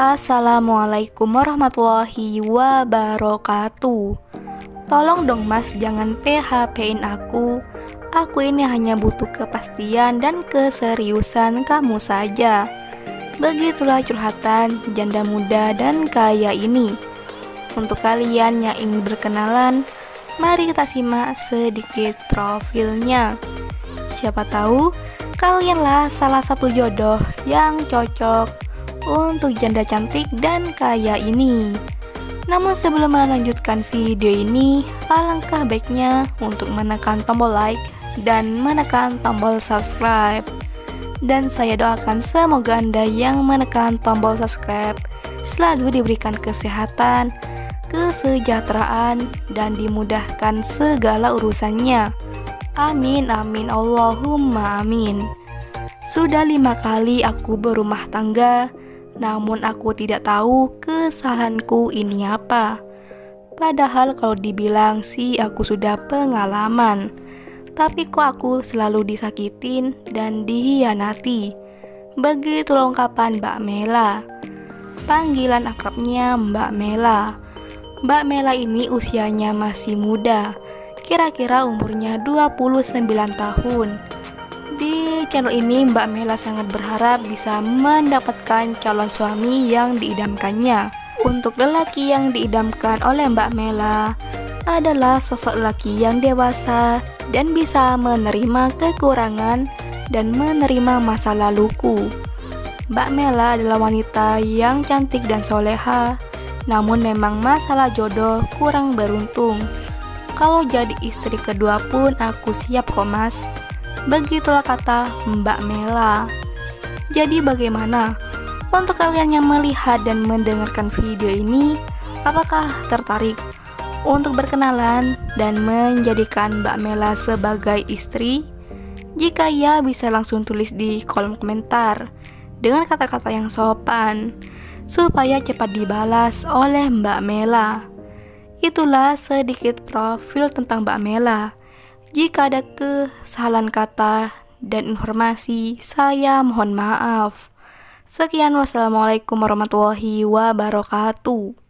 Assalamualaikum warahmatullahi wabarakatuh. Tolong dong mas, jangan PHP-in aku. Aku ini hanya butuh kepastian dan keseriusan kamu saja. Begitulah curhatan janda muda dan kaya ini. Untuk kalian yang ingin berkenalan, mari kita simak sedikit profilnya. Siapa tahu kalianlah salah satu jodoh yang cocok untuk janda cantik dan kaya ini. Namun sebelum melanjutkan video ini, alangkah baiknya untuk menekan tombol like dan menekan tombol subscribe. Dan saya doakan semoga Anda yang menekan tombol subscribe selalu diberikan kesehatan, kesejahteraan, dan dimudahkan segala urusannya. Amin amin Allahumma amin. Sudah 5 kali aku berumah tangga, namun aku tidak tahu kesalahanku ini apa. Padahal kalau dibilang sih aku sudah pengalaman, tapi kok aku selalu disakitin dan dihianati. Begitulah ungkapan Mbak Mela. Panggilan akrabnya Mbak Mela. Mbak Mela ini usianya masih muda, kira-kira umurnya 29 tahun. Di channel ini Mbak Mela sangat berharap bisa mendapatkan calon suami yang diidamkannya. Untuk lelaki yang diidamkan oleh Mbak Mela adalah sosok lelaki yang dewasa dan bisa menerima kekurangan dan menerima masa laluku. Mbak Mela adalah wanita yang cantik dan soleha, namun memang masalah jodoh kurang beruntung. Kalau jadi istri kedua pun aku siap kok mas. Begitulah kata Mbak Mela. Jadi bagaimana? Untuk kalian yang melihat dan mendengarkan video ini, apakah tertarik untuk berkenalan dan menjadikan Mbak Mela sebagai istri? Jika ya, bisa langsung tulis di kolom komentar dengan kata-kata yang sopan supaya cepat dibalas oleh Mbak Mela. Itulah sedikit profil tentang Mbak Mela. Jika ada kesalahan kata dan informasi, saya mohon maaf. Sekian, wassalamualaikum warahmatullahi wabarakatuh.